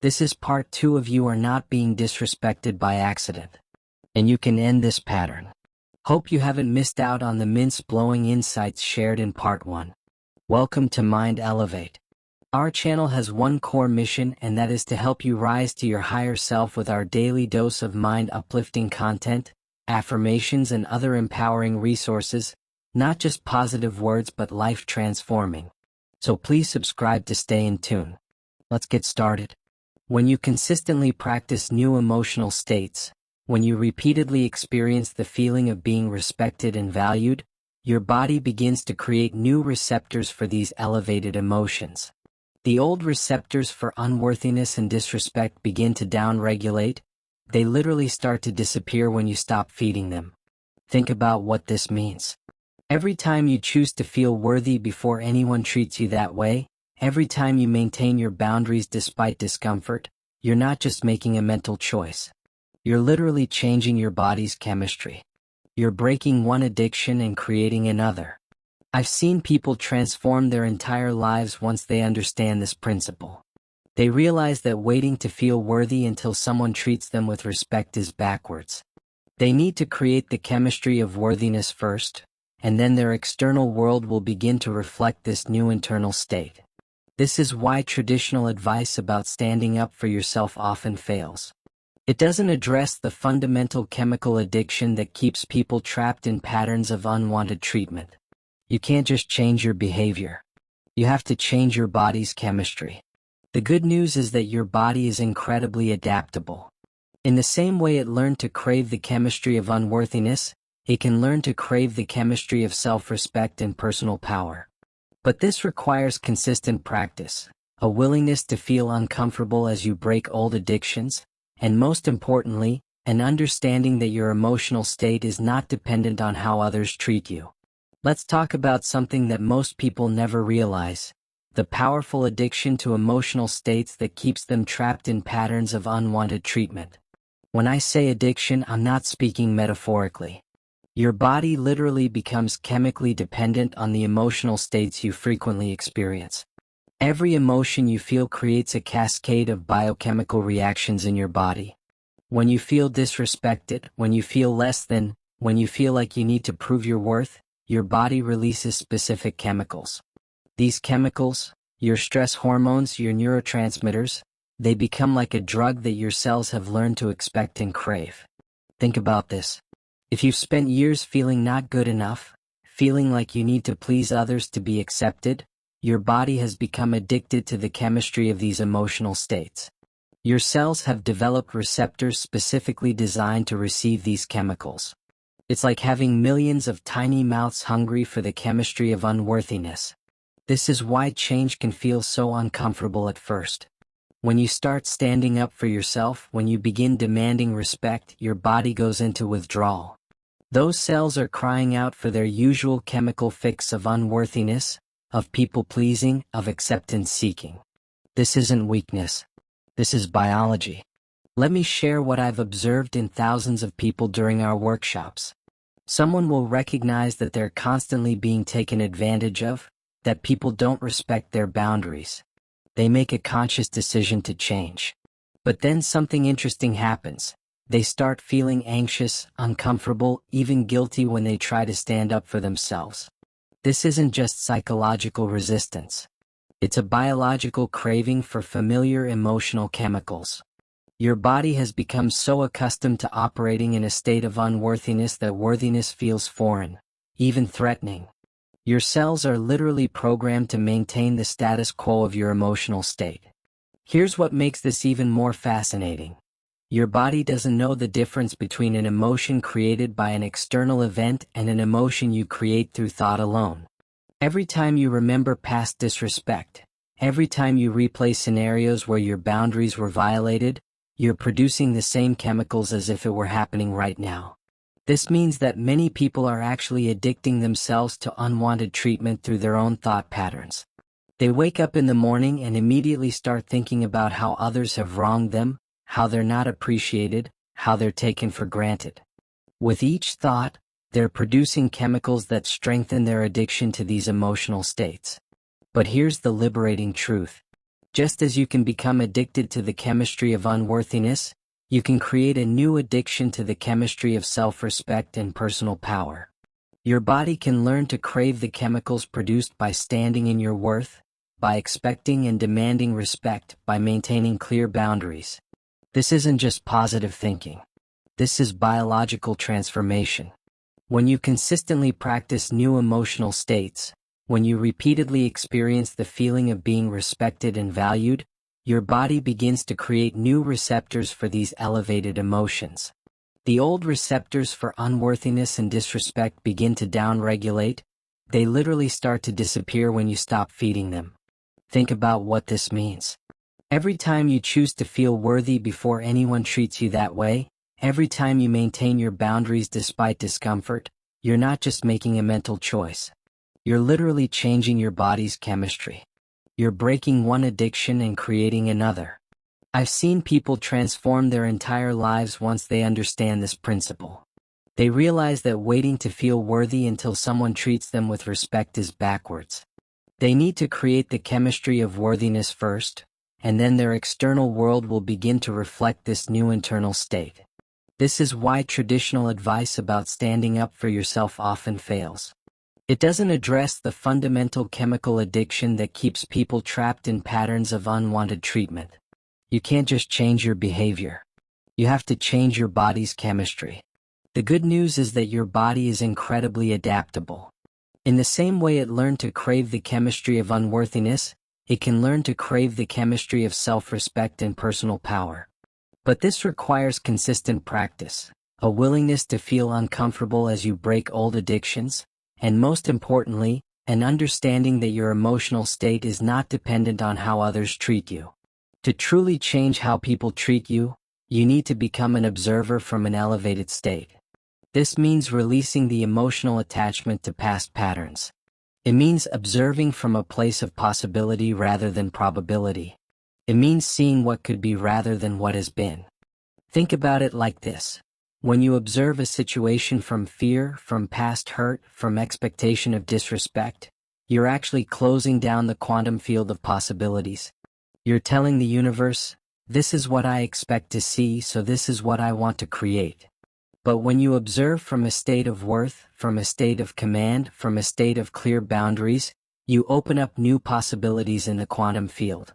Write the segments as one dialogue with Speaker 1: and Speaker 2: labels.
Speaker 1: This is part 2 of You Are Not Being Disrespected by Accident. And you can end this pattern. Hope you haven't missed out on the mince-blowing insights shared in part 1. Welcome to Mind Elevate. Our channel has one core mission, and that is to help you rise to your higher self with our daily dose of mind-uplifting content, affirmations, and other empowering resources, not just positive words but life-transforming. So please subscribe to stay in tune. Let's get started. When you consistently practice new emotional states, when you repeatedly experience the feeling of being respected and valued, your body begins to create new receptors for these elevated emotions. The old receptors for unworthiness and disrespect begin to downregulate. They literally start to disappear when you stop feeding them. Think about what this means. Every time you choose to feel worthy before anyone treats you that way, every time you maintain your boundaries despite discomfort, you're not just making a mental choice. You're literally changing your body's chemistry. You're breaking one addiction and creating another. I've seen people transform their entire lives once they understand this principle. They realize that waiting to feel worthy until someone treats them with respect is backwards. They need to create the chemistry of worthiness first, and then their external world will begin to reflect this new internal state. This is why traditional advice about standing up for yourself often fails. It doesn't address the fundamental chemical addiction that keeps people trapped in patterns of unwanted treatment. You can't just change your behavior. You have to change your body's chemistry. The good news is that your body is incredibly adaptable. In the same way it learned to crave the chemistry of unworthiness, it can learn to crave the chemistry of self-respect and personal power. But this requires consistent practice, a willingness to feel uncomfortable as you break old addictions, and most importantly, an understanding that your emotional state is not dependent on how others treat you. Let's talk about something that most people never realize: the powerful addiction to emotional states that keeps them trapped in patterns of unwanted treatment. When I say addiction, I'm not speaking metaphorically. Your body literally becomes chemically dependent on the emotional states you frequently experience. Every emotion you feel creates a cascade of biochemical reactions in your body. When you feel disrespected, when you feel less than, when you feel like you need to prove your worth, your body releases specific chemicals. These chemicals, your stress hormones, your neurotransmitters, they become like a drug that your cells have learned to expect and crave. Think about this. If you've spent years feeling not good enough, feeling like you need to please others to be accepted, your body has become addicted to the chemistry of these emotional states. Your cells have developed receptors specifically designed to receive these chemicals. It's like having millions of tiny mouths hungry for the chemistry of unworthiness. This is why change can feel so uncomfortable at first. When you start standing up for yourself, when you begin demanding respect, your body goes into withdrawal. Those cells are crying out for their usual chemical fix of unworthiness, of people-pleasing, of acceptance-seeking. This isn't weakness. This is biology. Let me share what I've observed in thousands of people during our workshops. Someone will recognize that they're constantly being taken advantage of, that people don't respect their boundaries. They make a conscious decision to change. But then something interesting happens. They start feeling anxious, uncomfortable, even guilty when they try to stand up for themselves. This isn't just psychological resistance. It's a biological craving for familiar emotional chemicals. Your body has become so accustomed to operating in a state of unworthiness that worthiness feels foreign, even threatening. Your cells are literally programmed to maintain the status quo of your emotional state. Here's what makes this even more fascinating. Your body doesn't know the difference between an emotion created by an external event and an emotion you create through thought alone. Every time you remember past disrespect, every time you replay scenarios where your boundaries were violated, you're producing the same chemicals as if it were happening right now. This means that many people are actually addicting themselves to unwanted treatment through their own thought patterns. They wake up in the morning and immediately start thinking about how others have wronged them, how they're not appreciated, how they're taken for granted. With each thought, they're producing chemicals that strengthen their addiction to these emotional states. But here's the liberating truth. Just as you can become addicted to the chemistry of unworthiness, you can create a new addiction to the chemistry of self-respect and personal power. Your body can learn to crave the chemicals produced by standing in your worth, by expecting and demanding respect, by maintaining clear boundaries. This isn't just positive thinking. This is biological transformation. When you consistently practice new emotional states, when you repeatedly experience the feeling of being respected and valued, your body begins to create new receptors for these elevated emotions. The old receptors for unworthiness and disrespect begin to downregulate. They literally start to disappear when you stop feeding them. Think about what this means. Every time you choose to feel worthy before anyone treats you that way, every time you maintain your boundaries despite discomfort, you're not just making a mental choice. You're literally changing your body's chemistry. You're breaking one addiction and creating another. I've seen people transform their entire lives once they understand this principle. They realize that waiting to feel worthy until someone treats them with respect is backwards. They need to create the chemistry of worthiness first, and then their external world will begin to reflect this new internal state. This is why traditional advice about standing up for yourself often fails. It doesn't address the fundamental chemical addiction that keeps people trapped in patterns of unwanted treatment. You can't just change your behavior. You have to change your body's chemistry. The good news is that your body is incredibly adaptable. In the same way it learned to crave the chemistry of unworthiness, it can learn to crave the chemistry of self-respect and personal power. But this requires consistent practice, a willingness to feel uncomfortable as you break old addictions, and most importantly, an understanding that your emotional state is not dependent on how others treat you. To truly change how people treat you, you need to become an observer from an elevated state. This means releasing the emotional attachment to past patterns. It means observing from a place of possibility rather than probability. It means seeing what could be rather than what has been. Think about it like this. When you observe a situation from fear, from past hurt, from expectation of disrespect, you're actually closing down the quantum field of possibilities. You're telling the universe, this is what I expect to see, so this is what I want to create. But when you observe from a state of worth, from a state of command, from a state of clear boundaries, you open up new possibilities in the quantum field.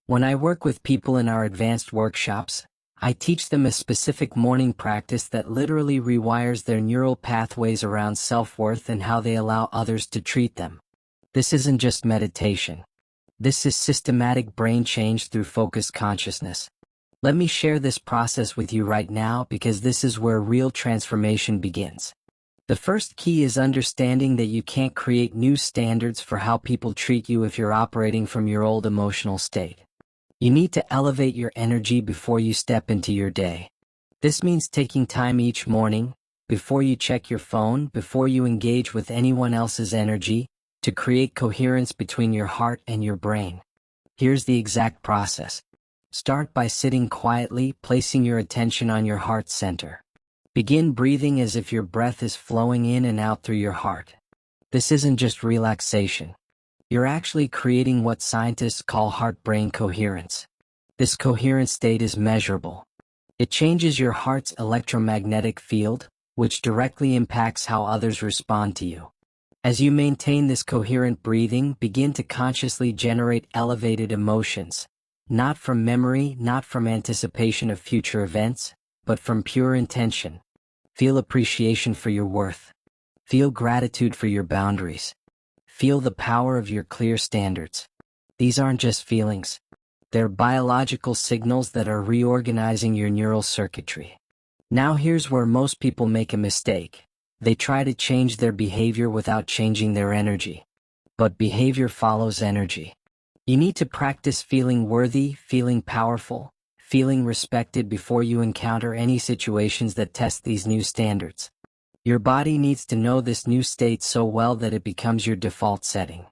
Speaker 1: When I work with people in our advanced workshops, I teach them a specific morning practice that literally rewires their neural pathways around self-worth and how they allow others to treat them. This isn't just meditation. This is systematic brain change through focused consciousness. Let me share this process with you right now because this is where real transformation begins. The first key is understanding that you can't create new standards for how people treat you if you're operating from your old emotional state. You need to elevate your energy before you step into your day. This means taking time each morning, before you check your phone, before you engage with anyone else's energy, to create coherence between your heart and your brain. Here's the exact process. Start by sitting quietly, placing your attention on your heart center. Begin breathing as if your breath is flowing in and out through your heart. This isn't just relaxation. You're actually creating what scientists call heart-brain coherence. This coherent state is measurable. It changes your heart's electromagnetic field, which directly impacts how others respond to you. As you maintain this coherent breathing, begin to consciously generate elevated emotions, not from memory, not from anticipation of future events, but from pure intention. Feel appreciation for your worth. Feel gratitude for your boundaries. Feel the power of your clear standards. These aren't just feelings. They're biological signals that are reorganizing your neural circuitry. Now here's where most people make a mistake. They try to change their behavior without changing their energy. But behavior follows energy. You need to practice feeling worthy, feeling powerful, feeling respected before you encounter any situations that test these new standards. Your body needs to know this new state so well that it becomes your default setting.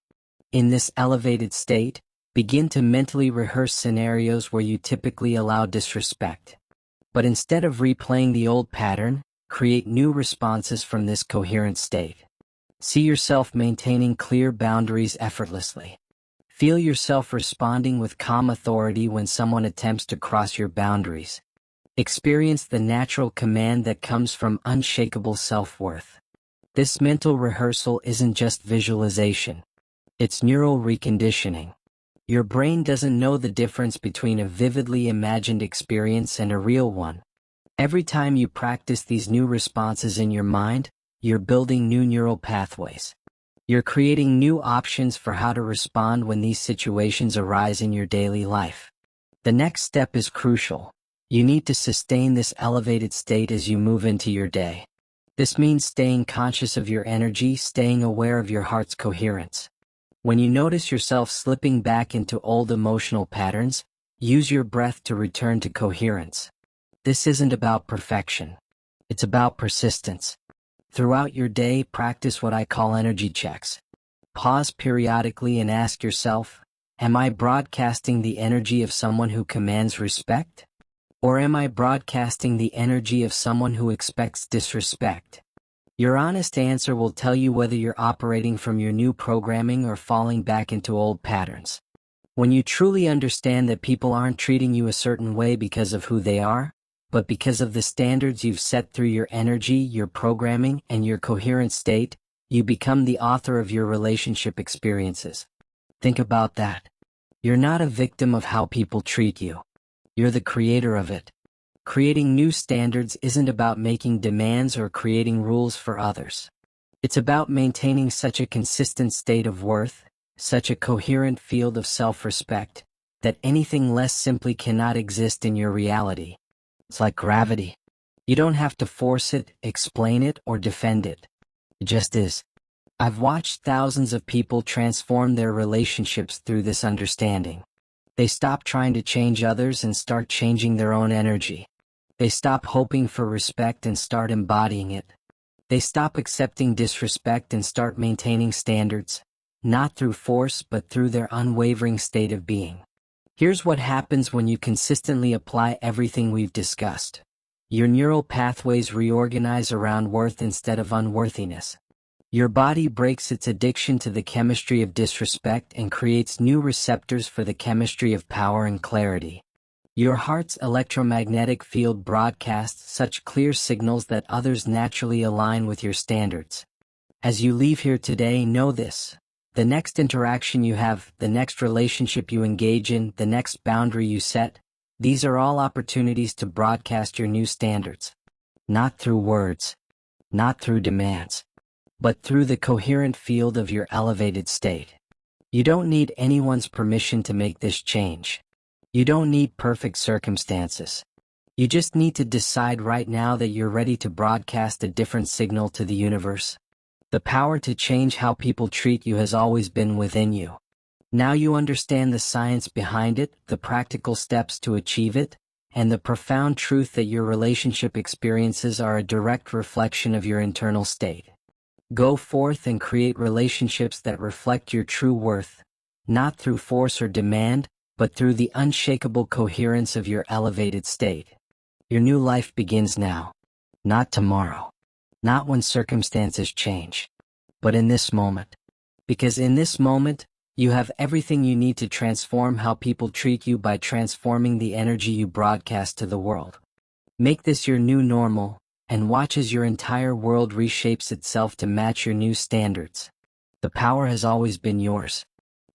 Speaker 1: In this elevated state, begin to mentally rehearse scenarios where you typically allow disrespect. But instead of replaying the old pattern, create new responses from this coherent state. See yourself maintaining clear boundaries effortlessly. Feel yourself responding with calm authority when someone attempts to cross your boundaries. Experience the natural command that comes from unshakable self-worth. This mental rehearsal isn't just visualization. It's neural reconditioning. Your brain doesn't know the difference between a vividly imagined experience and a real one. Every time you practice these new responses in your mind, you're building new neural pathways. You're creating new options for how to respond when these situations arise in your daily life. The next step is crucial. You need to sustain this elevated state as you move into your day. This means staying conscious of your energy, staying aware of your heart's coherence. When you notice yourself slipping back into old emotional patterns, use your breath to return to coherence. This isn't about perfection. It's about persistence. Throughout your day, practice what I call energy checks. Pause periodically and ask yourself, am I broadcasting the energy of someone who commands respect? Or am I broadcasting the energy of someone who expects disrespect? Your honest answer will tell you whether you're operating from your new programming or falling back into old patterns. When you truly understand that people aren't treating you a certain way because of who they are, but because of the standards you've set through your energy, your programming, and your coherent state, you become the author of your relationship experiences. Think about that. You're not a victim of how people treat you. You're the creator of it. Creating new standards isn't about making demands or creating rules for others. It's about maintaining such a consistent state of worth, such a coherent field of self-respect, that anything less simply cannot exist in your reality. It's like gravity. You don't have to force it, explain it, or defend it. It just is. I've watched thousands of people transform their relationships through this understanding. They stop trying to change others and start changing their own energy. They stop hoping for respect and start embodying it. They stop accepting disrespect and start maintaining standards, not through force but through their unwavering state of being. Here's what happens when you consistently apply everything we've discussed. Your neural pathways reorganize around worth instead of unworthiness. Your body breaks its addiction to the chemistry of disrespect and creates new receptors for the chemistry of power and clarity. Your heart's electromagnetic field broadcasts such clear signals that others naturally align with your standards. As you leave here today, know this. The next interaction you have, the next relationship you engage in, the next boundary you set, these are all opportunities to broadcast your new standards. Not through words, not through demands, but through the coherent field of your elevated state. You don't need anyone's permission to make this change. You don't need perfect circumstances. You just need to decide right now that you're ready to broadcast a different signal to the universe. The power to change how people treat you has always been within you. Now you understand the science behind it, the practical steps to achieve it, and the profound truth that your relationship experiences are a direct reflection of your internal state. Go forth and create relationships that reflect your true worth, not through force or demand, but through the unshakable coherence of your elevated state. Your new life begins now, not tomorrow, not when circumstances change, but in this moment. Because in this moment, you have everything you need to transform how people treat you by transforming the energy you broadcast to the world. Make this your new normal, and watch as your entire world reshapes itself to match your new standards. The power has always been yours.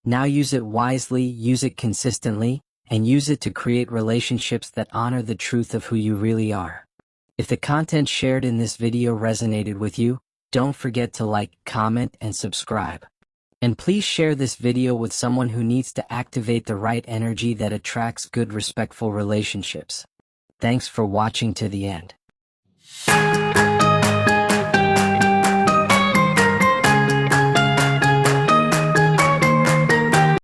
Speaker 1: Now use it wisely, use it consistently, and use it to create relationships that honor the truth of who you really are. If the content shared in this video resonated with you, don't forget to like, comment, and subscribe. And please share this video with someone who needs to activate the right energy that attracts good, respectful relationships. Thanks for watching to the end.